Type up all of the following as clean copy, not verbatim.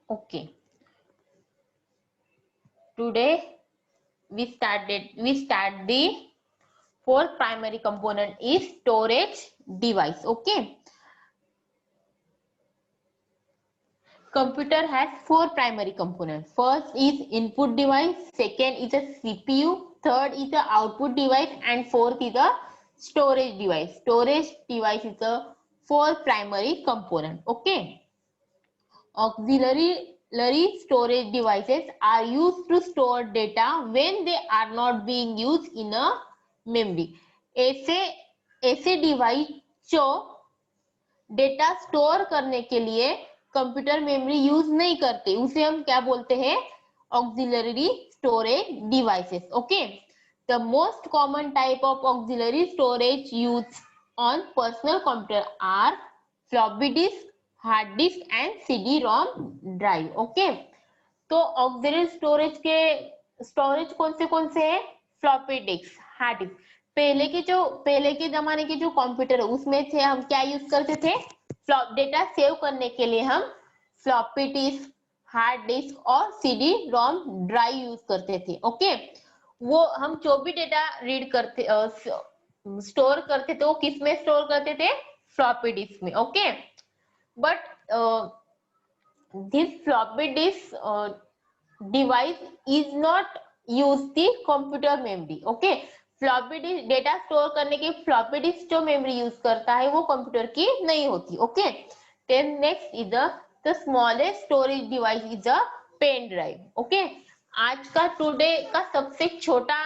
Okay, today we start the fourth primary component is storage device. Okay, computer has four primary components. First is input device, second is a CPU, third is a output device, and fourth is a storage device. Storage device is a fourth primary component. Okay, auxiliary storage devices are used to store data when they are not being used in a memory. ऐसे ऐसे device जो data store करने के लिए computer memory use नहीं करते उसे हम क्या बोलते हैं? Auxiliary storage devices. Okay, the most common type of auxiliary storage use on personal computer are floppy disk, hard disk and CD ROM drive. Okay, तो ऑक्सिलरी स्टोरेज के स्टोरेज कौन से हैं? Floppy disk, hard disk. पहले के जमाने के जो कंप्यूटर है उसमें थे, हम क्या यूज करते थे? डेटा सेव करने के लिए हम फ्लॉपी डिस्क, हार्ड डिस्क और सीडी रोम ड्राइव यूज करते थे. ओके, वो हम जो भी डेटा रीड करते स्टोर करते थे वो किस में स्टोर करते थे? फ्लॉपी डिस्क में. Okay, but this floppy disk device is not use the computer memory. Okay, floppy disk data store करने की फ्लॉपी डिस्क जो मेमोरी यूज करता है वो कंप्यूटर की नहीं होती. Okay, then next is the smallest storage device is a pen drive. Okay, आज का टुडे का सबसे छोटा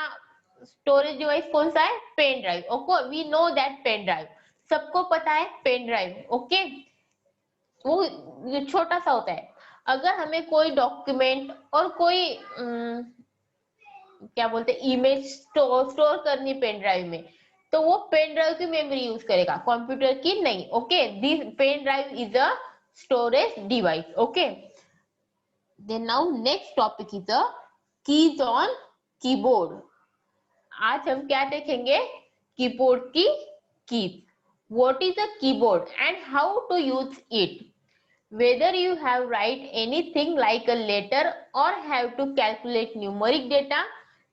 स्टोरेज डिवाइस कौन सा है? Pen drive. Okay, we know that pen drive, सबको पता है पेन ड्राइव. ओके, वो छोटा सा होता है. अगर हमें कोई डॉक्यूमेंट और कोई क्या बोलते हैं इमेज स्टोर करनी पेन ड्राइव में, तो वो पेन ड्राइव की मेमोरी यूज करेगा, कंप्यूटर की नहीं. Okay, this pen drive is a storage device. Okay, then now next topic is a keys on keyboard. आज हम क्या देखेंगे? कीबोर्ड की keys. What is a keyboard and how to use it? Whether you have write anything like a letter or have to calculate numeric data,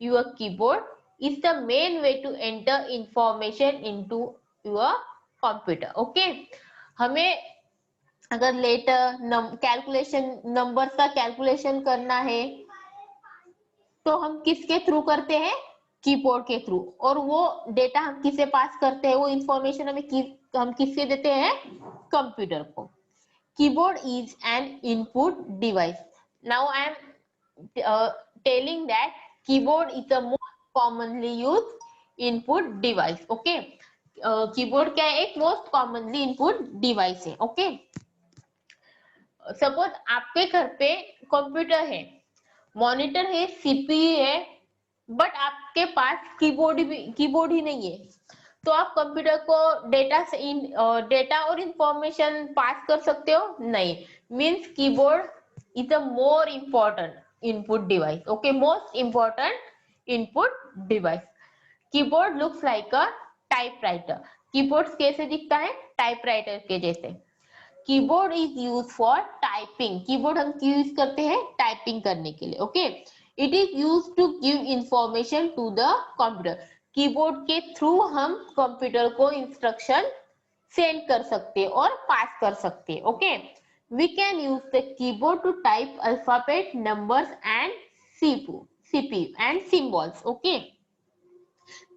your keyboard is the main way to enter information into your computer. Okay, हमें अगर letter calculation numbers का calculation करना है तो हम किसके through करते हैं? कीबोर्ड के थ्रू. और वो डेटा हम किसे पास करते हैं? वो इंफॉर्मेशन हम किससे देते हैं? कंप्यूटर को. Keyboard is an input device. Now I am telling that keyboard is the most commonly used input device. Okay, keyboard क्या है? एक most commonly input device है. Okay, सपोज आपके घर पे कंप्यूटर है, मॉनिटर है, सीपीयू है, बट आपके पास कीबोर्ड ही नहीं है, तो आप कंप्यूटर को डेटा और इंफॉर्मेशन पास कर सकते हो? नहीं. Means keyboard is a more important input device. Okay, most important input device. Keyboard looks like a typewriter. Keyboard कैसे दिखता है? टाइपराइटर के जैसे. Keyboard is use for typing. Keyboard हम क्यों यूज करते हैं? टाइपिंग करने के लिए. Okay, it is use to give information to the computer. Keyboard के थ्रू हम कंप्यूटर को इंस्ट्रक्शन सेंड कर सकते हैं और पास कर सकते हैं. Okay, we can use the keyboard to type alphabet, numbers and CPU and symbols. Okay,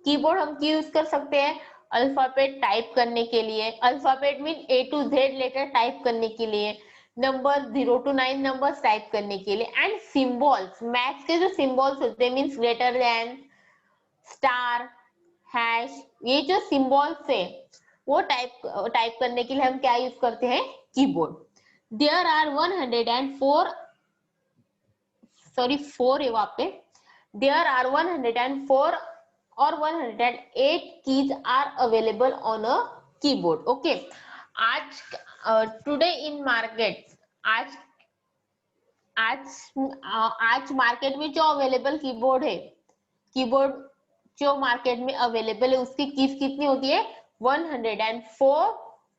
keyboard हम क्यों यूज कर सकते हैं? अल्फाबेट टाइप करने के लिए. Alphabet mean A to Z letter type करने के लिए, नंबर 0 to 9 नंबर्स टाइप करने के लिए, एंड सिंबल्स, मैथ्स के जो सिंबल्स होते हैं means greater than, star, hash, ये जो सिंबल्स है वो टाइप करने के लिए हम क्या यूज करते हैं? कीबोर्ड. देयर आर 104 4 है वहां पे. देयर आर 104 और 108 keys are available on a keyboard. Okay, आज today in market आज आज मार्केट में जो अवेलेबल कीबोर्ड है, कीबोर्ड जो मार्केट में अवेलेबल है उसकी कीज कितनी होती है? 104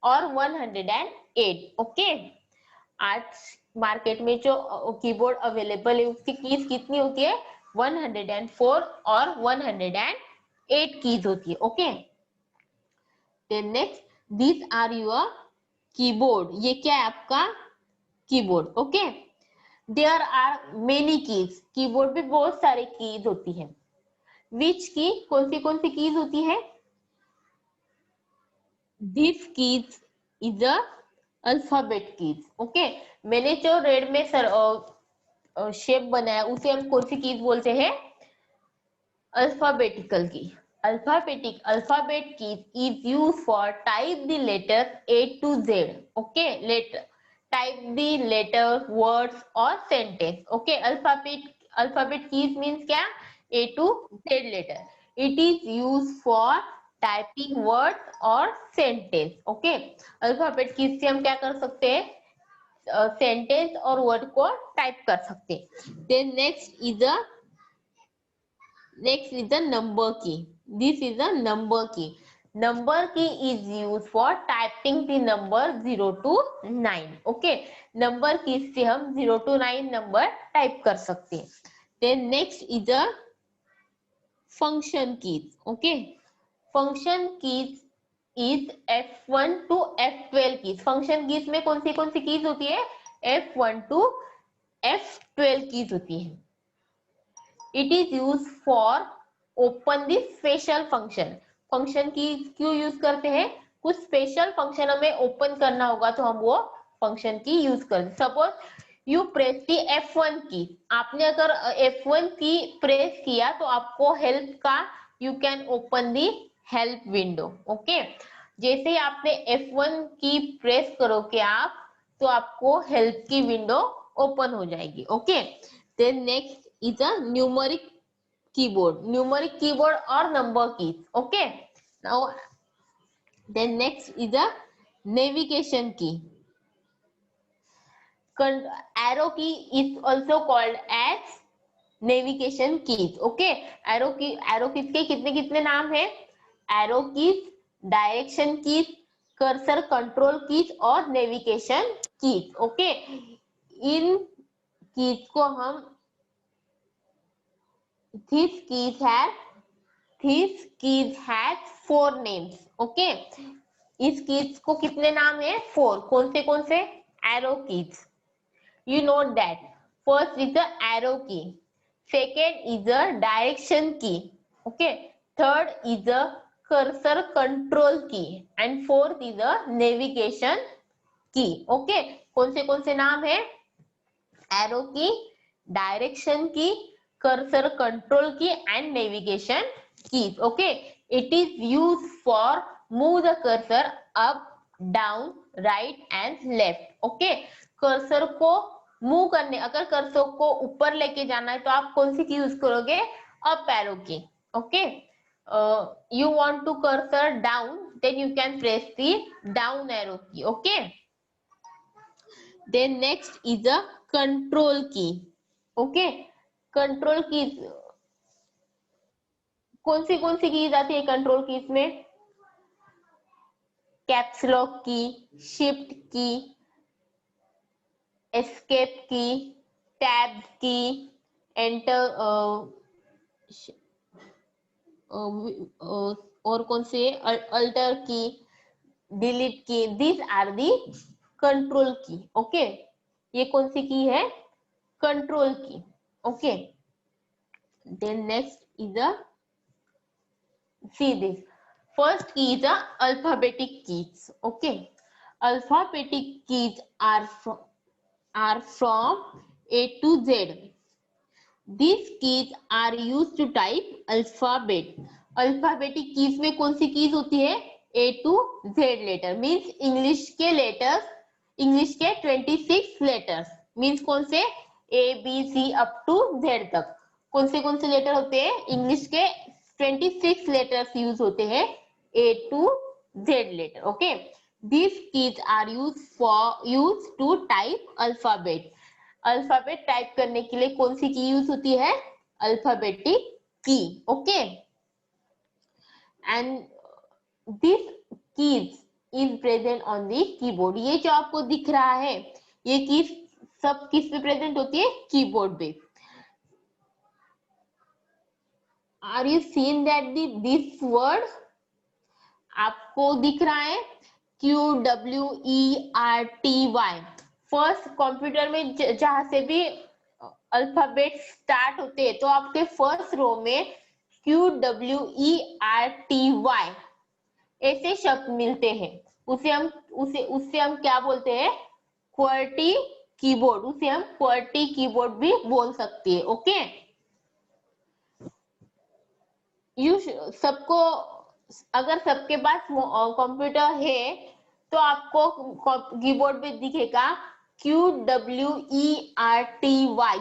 और 108. ओके, आज मार्केट में जो कीबोर्ड अवेलेबल है उसकी कीज कितनी होती है, 104 और 108 कीज होती है। Okay, then next, this are your keyboard, ये क्या है आपका keyboard. Okay, there are many keys, keyboard में बहुत सारे कीज होती है। विच की, कौन सी कीज होती है, this keys is a alphabet keys. Okay, मैंने जो रेड में शेप बनाया उसे हम कौन सी कीज बोलते हैं, अल्फाबेटिकल की। Alphabet keys is use for type the letter A to Z। Okay, letter type the letter words और sentence. Okay, alphabet keys means क्या, A to Z लेटर। It is use for typing words और sentence. Okay, alphabet keys से हम क्या कर सकते हैं, सेंटेंस और वर्ड को टाइप कर सकते हैं। Then next is the number key. This is a number key. Number key is used for typing the number 0 to 9. Okay, number key से हम 0 to 9 नंबर टाइप कर सकते हैं। Then next is a function keys. Okay, function keys is F1 to F12 keys. function keys में कौन सी keys होती है, F1 to F12 keys होती है। It is use for open the special function. Function की क्यों यूज करते हैं, कुछ स्पेशल फंक्शन हमें ओपन करना होगा तो हम वो फंक्शन की यूज करते। Suppose you press the F1 की, आपने अगर F1 की प्रेस किया तो आपको हेल्प का, you can open the help window. Okay, जैसे ही आपने F1 की प्रेस करोगे आप, तो आपको हेल्प की विंडो ओपन हो जाएगी। Okay, then next is a numeric keyboard or number keys. Okay, now then next is a navigation key. Arrow key is also called as navigation keys. Okay, arrow keys के कितने नाम है, arrow keys, direction keys, cursor control keys और navigation keys. Okay, इन keys को हम These keys has 4 names. Okay, इस keys को कितने नाम है, 4। कौन से arrow keys, you know that first is the arrow key, second is the direction key, okay, third is the cursor control key and fourth is the navigation key. Okay, कौन से नाम है, arrow key, direction key, cursor control key and navigation keys. Okay, it is used for move the cursor up, down, right and left. Okay, cursor को move करने, अगर cursor को ऊपर लेके जाना है तो आप कौन सी की यूज करोगे, up arrow key. Okay, you want to cursor down, then you can press the down arrow key. Okay, then next is a control key. Okay, control keys कौन सी कीज आती है कंट्रोल कीज में, caps lock key, shift key, escape key, tab key, enter और कौन से, alter key, delete key, this are the control key. Okay, ये कौन सी की है, control key. Okay, then next is a, see this, first key is the alphabetic keys. Okay, alphabetic keys are from A to Z. These keys are used to type alphabet. alphabetic keys में कौन सी keys होती है, A to Z letter means English के letters, English के 26 letters means कौन से, A B C up to Z तक कौन से लेटर होते हैं, इंग्लिश के 26 लेटर्स यूज होते हैं, A to Z letter. Okay, this keys are use to type alphabet. Alphabet type करने के लिए कौन सी की यूज होती है, अल्फाबेटिक की। Okay, and this keys is present on the keyboard. ये जो आपको दिख रहा है, ये कीज सब किस पे प्रेजेंट होती है, कीबोर्ड पे। Are you seen that this word आपको दिख रहा है, QWERTY। फर्स्ट कंप्यूटर में जहां से भी अल्फाबेट स्टार्ट होते हैं तो आपके फर्स्ट रो में QWERTY ऐसे शब्द मिलते हैं। उससे हम क्या बोलते हैं, क्वर्टी कीबोर्ड। उसे हम क्वर्टी कीबोर्ड भी बोल सकते हैं। ओके, यू सबको, अगर सबके पास कंप्यूटर है तो आपको कीबोर्ड पे दिखेगा QWERTY,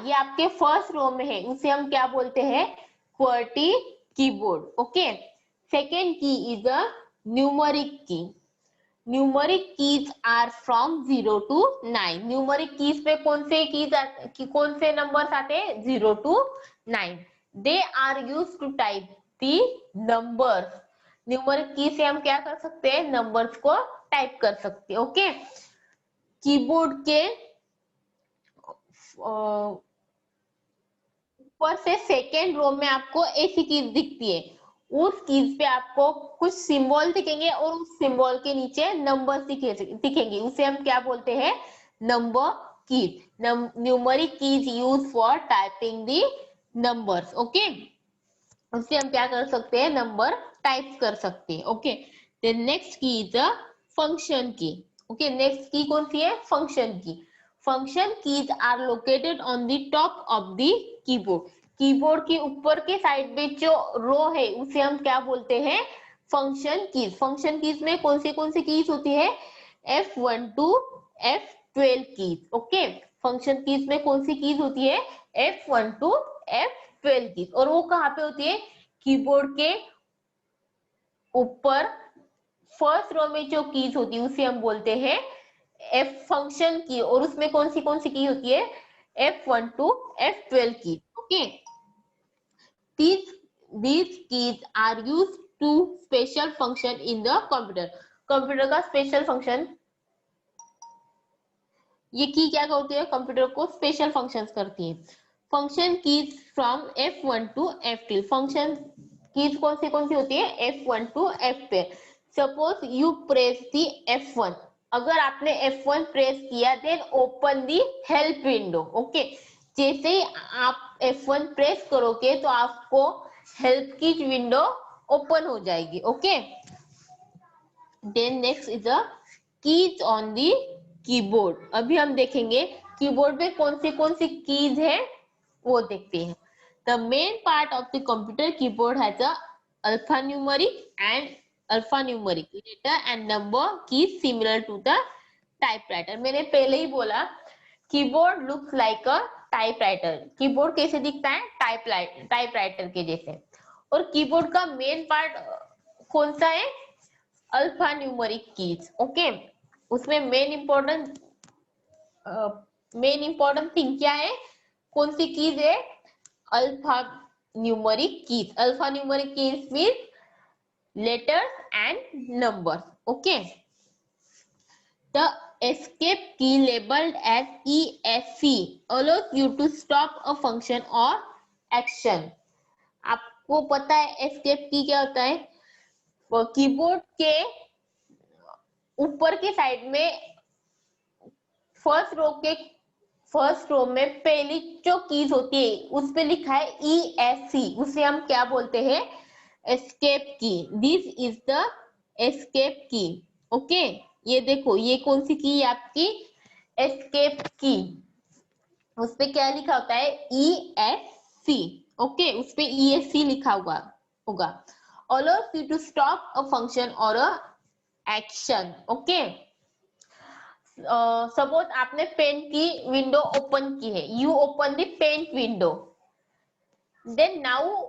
ये आपके फर्स्ट रो में है, उसे हम क्या बोलते हैं, QWERTY keyboard. Okay, second key is a numeric key. Numeric keys are from 0 to 9। Numeric keys पे कौन से कौन से नंबर्स आते हैं, 0 to 9। They are use to type the numbers. Numeric key से हम क्या कर सकते हैं, नंबर्स को टाइप कर सकते हैं। ओके, कीबोर्ड के ऊपर से सेकेंड रो में आपको ऐसी कीज दिखती है, उस कीज पे आपको कुछ सिंबल दिखेंगे और उस सिंबल के नीचे नंबर दिखेंगे, उसे हम क्या बोलते हैं, number keys. Numeric keys use for typing the numbers. Okay, उससे हम क्या कर सकते हैं, नंबर टाइप कर सकते हैं। Okay, the next key is a function key. Okay, next key कौन सी है, function key. Function keys are located on the top of the keyboard. Keyboard के ऊपर के साइड में जो रो है उसे हम क्या बोलते हैं, फंक्शन कीज। फंक्शन कीज में कौन सी कीज होती है, F1 to F12 keys. Okay, function keys में कौन सी कीज होती है, F1 to F12 कीज। और वो कहाँ पे होती है, कीबोर्ड के ऊपर फर्स्ट रो में जो कीज होती है उसे हम बोलते हैं एफ फंक्शन की। और उसमें कौन सी की होती है, F1 to F12 की। Okay, these keys are used to special function in the computer। Computer का स्पेशल फंक्शन, ये की क्या करती है, कंप्यूटर को स्पेशल फंक्शंस करती है। Function keys from F1 to F12। Function keys कौन सी होती है, F1 to F12। Suppose you press the F1, अगर आपने F1 प्रेस किया then open the help window. Okay, जैसे ही आप F1 प्रेस करोगे तो आपको हेल्प की विंडो ओपन हो जाएगी। Okay, then next is a keys on the keyboard. अभी हम देखेंगे कीबोर्ड में कौन सी कीज है वो देखते हैं। The main part of the computer keyboard has a alphanumeric and alphanumeric letter and number keys similar to the typewriter. मैंने पहले ही बोला keyboard looks like a typewriter. Keyboard कैसे दिखता है, टाइपराइटर के जैसे। और कीबोर्ड का मेन पार्ट कौन सा है, अल्फा न्यूमरिक कीज। ओके, उसमें मेन इंपॉर्टेंट थिंग क्या है, कौन सी कीज है, alpha numeric keys. Alpha numeric keys mean letters and numbers. Okay, the escape key labeled as ESC allows you to stop a function or action। आपको पता है escape की क्या होता है, कीबोर्ड के ऊपर के साइड में फर्स्ट रो में पहली जो कीज होती है उस पे लिखा है ESC, उसे हम क्या बोलते हैं, एस्केप की। दिस इज द एस्केप की। ओके, ये देखो ये कौन सी की है आपकी, एस्केप की। उस पे क्या लिखा होता है, ESC। ओके, उस पे ESC लिखा हुआ होगा। allows you to stop a function or a action। Okay, suppose आपने पेंट की विंडो ओपन की है, you open the paint window, then now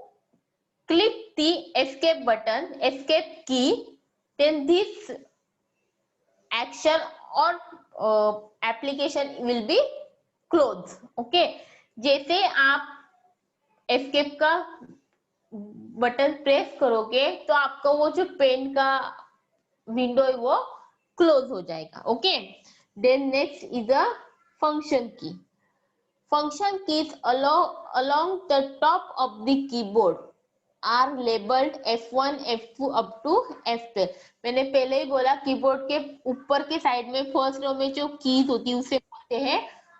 click the escape button, escape key, then this action or application will be closed। okay, जैसे आप escape का button press करोगे तो आपका वो जो पेन का विंडो है वो क्लोज हो जाएगा। Okay, then next is a function key. Function keys along the top of the keyboard are labeled F1, F2 up to F12. मैंने पहले ही बोला कीबोर्ड के ऊपर के साइड में फर्स्ट रो में जो कीज होती है उसे बोलते हैं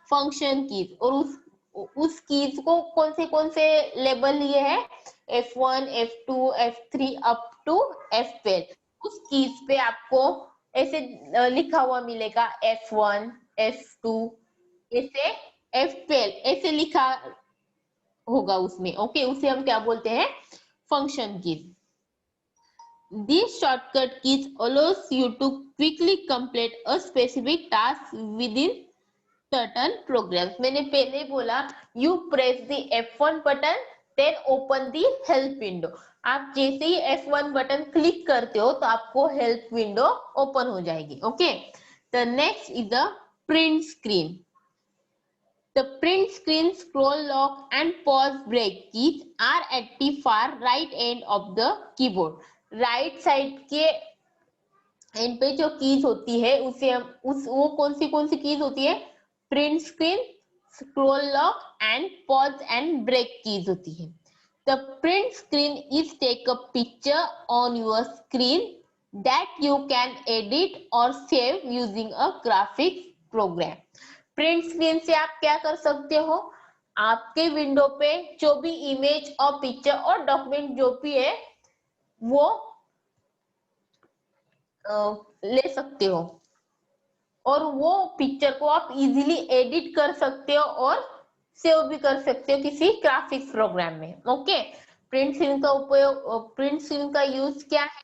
फंक्शन कीज, और उस कीज को कौन से लेबल लिए है F1, F2, F3 up to F12. उस कीज पे आपको ऐसे लिखा हुआ मिलेगा F1, F2 ऐसे F12 ऐसे लिखा होगा उसमें. ओके, उसे हम क्या बोलते हैं function keys. These shortcut keys allows you to quickly complete a specific task within certain programs. मैंने पहले बोला you press the F1 button then open the help window. आप जैसे ही F1 बटन क्लिक करते हो तो आपको हेल्प विंडो ओपन हो जाएगी. Okay, the next is the print screen. The print screen, scroll lock and pause break keys are at the far right end of the keyboard. Right side के and पे जो keys होती है उसे हम वो कौन सी कीज होती है print screen, scroll lock and pause and break keys होती है. The print screen is take a picture on your screen that you can edit और save using a graphics program. Print screen से आप क्या कर सकते हो, आपके विंडो पे जो भी इमेज और पिक्चर और डॉक्यूमेंट जो भी है वो ले सकते हो, और वो पिक्चर को आप इजीली एडिट कर सकते हो और सेव भी कर सकते हो किसी ग्राफिक्स प्रोग्राम में. ओके, प्रिंट स्क्रीन का उपयोग, प्रिंट स्क्रीन का यूज क्या है,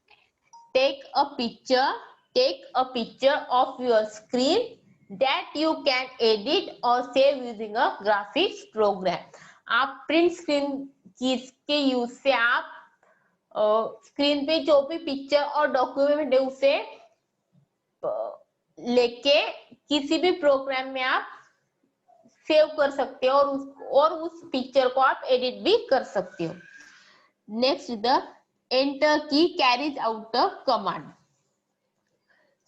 take a picture of your screen that you can edit or save using a graphics program. आप प्रिंट स्क्रीन के यूज से आप स्क्रीन पे जो भी पिक्चर और डॉक्यूमेंट है उसे लेके किसी भी प्रोग्राम में आप सेव कर सकते हो और उस पिक्चर को आप एडिट भी कर सकते हो. नेक्स्ट द एंटर की कैरीज आउट द कमांड.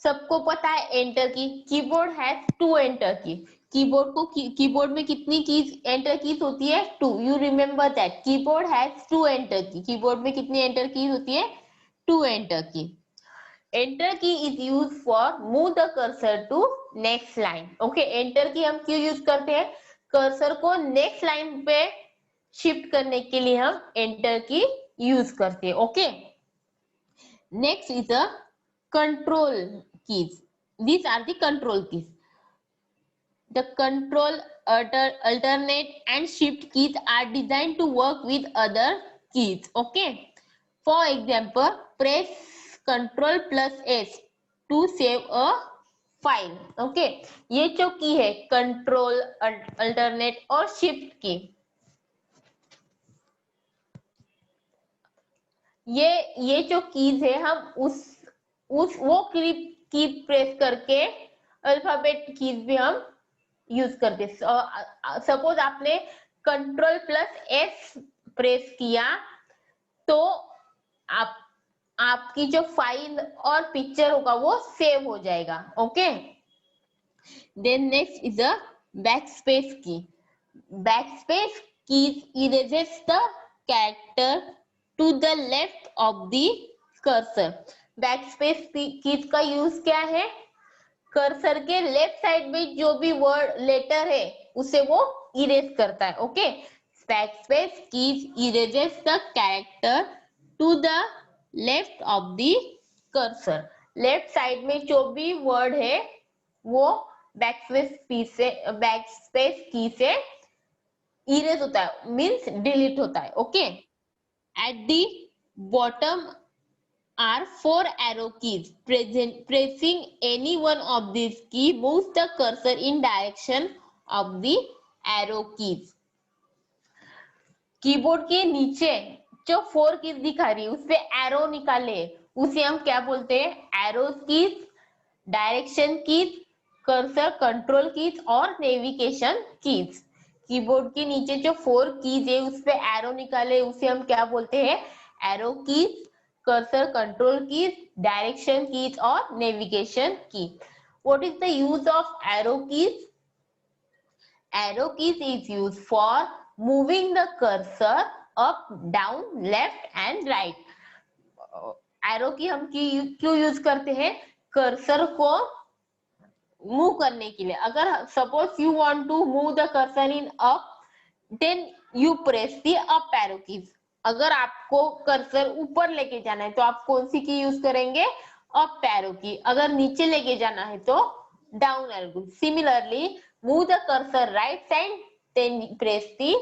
सबको पता है एंटर की, कीबोर्ड हैज 2 एंटर की. कीबोर्ड में कितनी कीज एंटर कीज होती है 2. You remember that keyboard has 2 enter की. कीबोर्ड में कितनी एंटर कीज होती है 2 enter key. Enter key is use for move the cursor to next line. Okay, enter key हम क्यों यूज करते हैं, कर्सर को नेक्स्ट लाइन पे शिफ्ट करने के लिए हम एंटर की यूज करते हैं. Okay, next is a control keys. These are the control keys. The control, alternate and shift keys are designed to work with other keys. Okay, for example, press Ctrl plus S to save a file. Okay, ये जो की है control, alternate और shift की, ये जो keys है हम वो की प्रेस करके अल्फाबेट कीज भी हम यूज करते. सपोज आपने कंट्रोल प्लस एस प्रेस किया तो आपकी जो फाइल और पिक्चर होगा वो सेव हो जाएगा. Okay, then next is a backspace key. Backspace keys erases the character to the left of the cursor. Backspace keys का यूज क्या है, कर्सर के लेफ्ट साइड में जो भी वर्ड लेटर है उसे वो इरेज करता है. Okay, backspace keys erases the character to the left of the cursor. Left side में जो भी वर्ड है वो बैकस्पेस की से इरेज होता है, मींस डिलीट होता है. Okay, at the bottom are 4 arrow keys. Pressing any one of these keys moves the cursor in direction of the arrow keys. Keyboard के नीचे जो 4 कीज दिखा रही है उस पे एरो निकाले, उसे हम क्या बोलते हैं, arrow keys, direction keys, cursor control keys और नेविगेशन कीज. कीबोर्ड के नीचे जो 4 कीज है उस पे एरो निकाले उसे हम क्या बोलते हैं, arrow keys, cursor control keys, direction keys और navigation key. What is the use of arrow keys? Arrow keys is used for moving the cursor up, down, left and right. Arrow की हम क्यों यूज करते हैं? Cursor को move करने के लिए. अगर suppose you want to move the cursor in up, then you press the up arrow keys. अगर आपको कर्सर ऊपर लेके जाना है तो आप कौन सी की यूज करेंगे? अप एरो की. अगर नीचे लेके जाना है तो down arrow key. Similarly move the cursor right side, then press the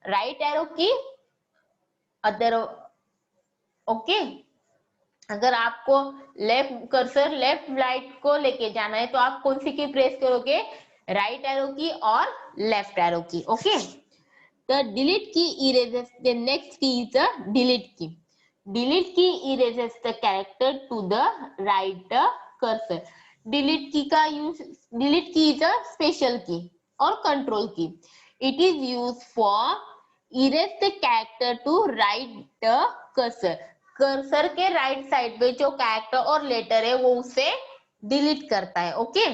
right arrow key. Other okay. अगर आपको लेफ्ट कर्सर लेफ्ट राइट को लेके जाना है तो आप कौन सी की प्रेस करोगे? राइट एरो की और left arrow key. Okay. The delete key erases the next key is the delete key. Delete key erases the character to the right cursor. Delete key का use, delete key is a special key और control key. It is use for erase the character to right the cursor. Cursor के right side पे जो character और letter है वो उसे delete करता है. Okay.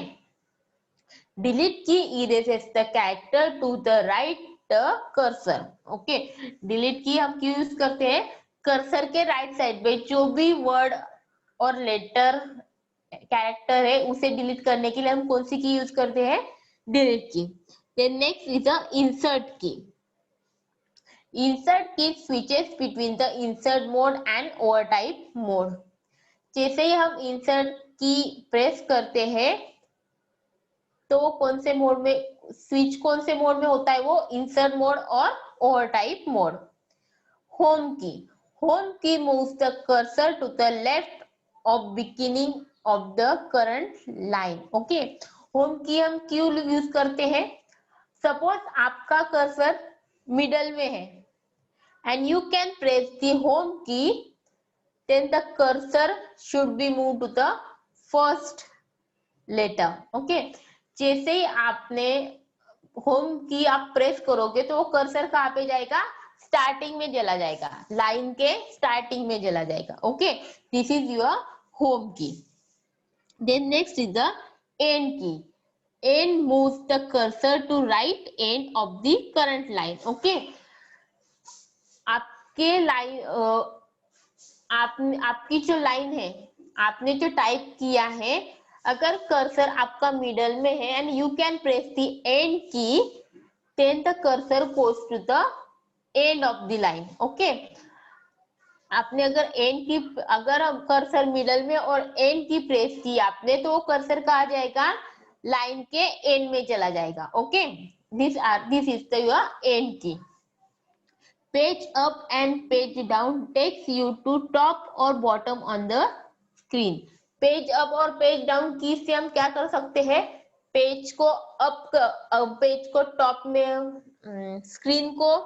Delete key erases the character to the right cursor. Okay. Delete key हम क्यों यूज करते हैं? कर्सर के राइट साइड पे जो भी वर्ड और लेटर कैरेक्टर है उसे डिलीट करने के लिए हम कौन सी की यूज करते हैं? Delete key. Then next is the insert key. Insert key switches between the insert mode and overtype mode. जैसे ही हम insert की प्रेस करते हैं तो कौन से मोड में स्विच, कौन से मोड में होता है वो? insert मोड और overtype मोड. होम की. होम की moves the cursor to the left of beginning of the current line. Okay. Home की हम क्यों यूज करते हैं? सपोज आपका कर्सर मिडल में है and you can press the home key, then the cursor should be moved to the first letter. Okay. जैसे ही आपने होम की आप प्रेस करोगे तो वो कर्सर कहाँ पे जाएगा? स्टार्टिंग में चला जाएगा, लाइन के स्टार्टिंग में चला जाएगा. Okay. This is your home key. Then next is the end key. End moves the cursor to right end of the current line. Okay. आपके लाइन आपकी जो लाइन है, आपने जो टाइप किया है, अगर कर्सर आपका मिडल में है and you can press the end key, then the cursor goes to the end of the line. Okay. आपने अगर एंड की, अगर कर्सर मिडल में और एंड की प्रेस की आपने तो वो कर्सर कहाँ जाएगा? लाइन के एंड में चला जाएगा. Okay. This is the your and की. Page up and page down takes you to top or bottom on the screen. Page up और page down की से हम क्या कर सकते हैं? पेज को अप, पेज को टॉप में, स्क्रीन को,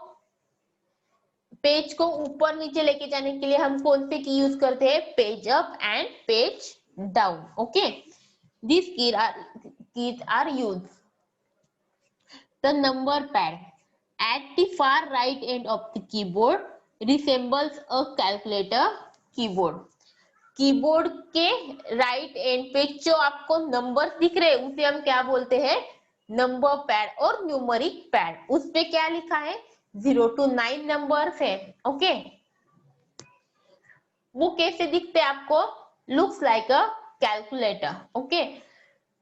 पेज को ऊपर नीचे लेके जाने के लिए हम कौन से की यूज करते हैं? Page up and page down. Okay. This keys are use. The number pad at the far right end of the keyboard resembles a calculator keyboard. Keyboard के राइट एंड पे जो आपको नंबर्स दिख रहे हैं उसे हम क्या बोलते हैं? नंबर पैड और न्यूमेरिक पैड. उस पे क्या लिखा है? 0 to 9 नंबर्स है. ओके. वो कैसे दिखते हैं आपको? लुक्स लाइक अ calculator. Okay.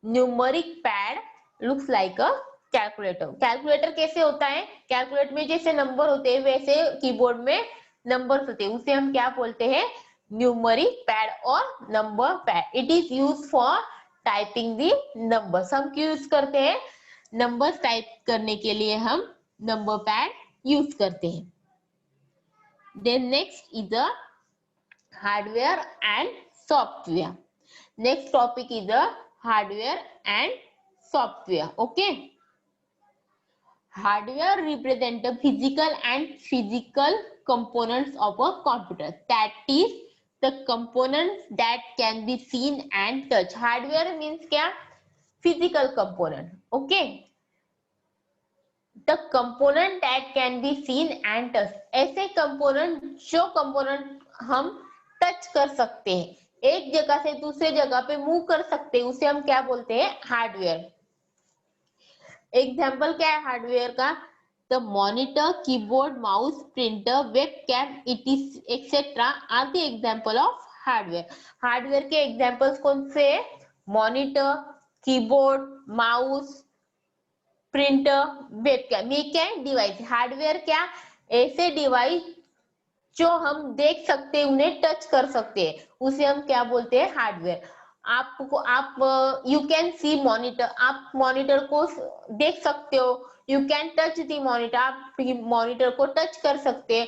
Numeric pad looks like अ कैलकुलेटर. कैलकुलेटर कैसे होता है? कैलकुलेटर में जैसे नंबर होते हैं वैसे कीबोर्ड में नंबर्स होते हैं. उसे हम क्या बोलते हैं? न्यूमेरिक पैड और number pad. It is use for typing the numbers. हम क्यों यूज करते हैं? नंबर्स टाइप करने के लिए हम नंबर पैड यूज करते हैं. Then next is the hardware and software. Next topic is the hardware and software. Okay. Hardware represent the physical components of a computer. That is the components that can be seen and touched. Hardware means क्या? Physical component. Okay. The component that can be seen and touched. ऐसे component जो component हम touch कर सकते हैं, एक जगह से दूसरे जगह पे मूव कर सकते हैं, उसे हम क्या बोलते हैं? हार्डवेयर. एग्जाम्पल क्या है हार्डवेयर का? The monitor, keyboard, mouse, printer, webcam, et cetera are the example of hardware. Hardware के एग्जाम्पल्स कौन से? Monitor, keyboard, mouse, printer, webcam. ये क्या है? डिवाइस। हार्डवेयर क्या? ऐसे डिवाइस जो हम देख सकते हैं, उन्हें टच कर सकते हैं, उसे हम क्या बोलते हैं? हार्डवेयर। आपको आप यू कैन सी मॉनिटर, आप मॉनिटर को देख सकते हो। You can touch the monitor, आप मॉनिटर को टच कर सकते हैं।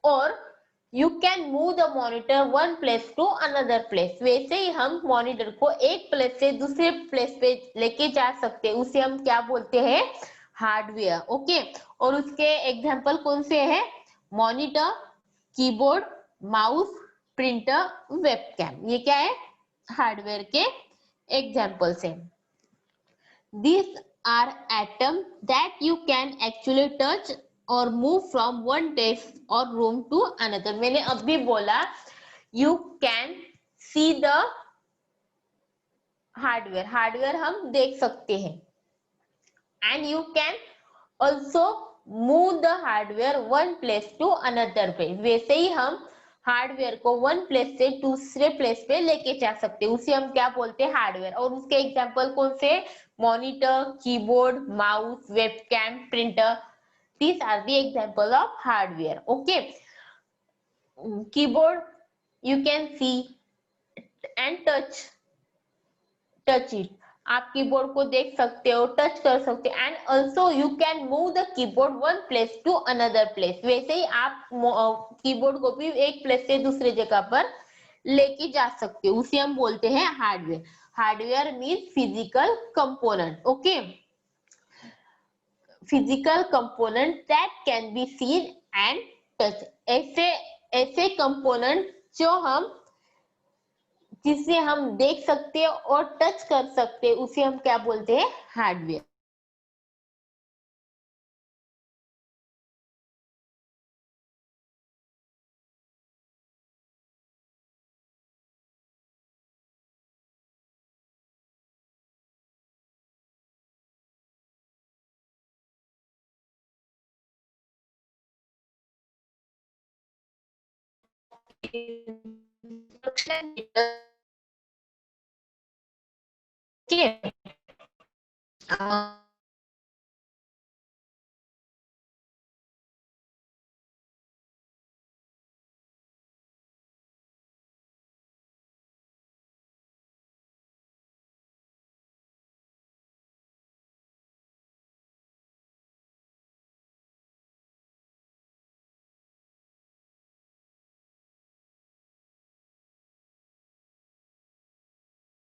और you can move the monitor one place to another place. वैसे ही हम मॉनिटर को एक प्लेस से दूसरे प्लेस पे लेके जा सकते हैं, उसे हम क्या बोलते हैं? हार्डवेयर। ओके। और उसके एग्जांपल कौन से हैं? Monitor, keyboard, mouse, printer, webcam. ये क्या है? हार्डवेयर के एग्जांपल्स हैं। These are atoms that you can actually touch or move from one desk or room to another. मैंने अभी बोला you can see the hardware. Hardware हम देख सकते हैं। And you can also move the hardware one place to another place. वैसे ही हम हार्डवेयर को वन प्लेस से दूसरे प्लेस पे लेके जा सकते हैं, उसे हम क्या बोलते हैं? हार्डवेयर। और उसके एग्जांपल कौन से? Monitor, keyboard, mouse, webcam, printer. These are the example of hardware. Okay. Keyboard you can see and touch it. आप कीबोर्ड को देख सकते हो, टच कर सकते हो। And also you can move the keyboard one place to another place. वैसे ही आप कीबोर्ड को भी एक प्लेस से दूसरे जगह पर लेके जा सकते हो, उसे हम बोलते हैं hardware. Hardware means physical component. Okay. Physical component that can be seen and touch. ऐसे ऐसे कंपोनेंट जो हम जिसे हम देख सकते हैं और टच कर सकते हैं, उसे हम क्या बोलते हैं? हार्डवेयर।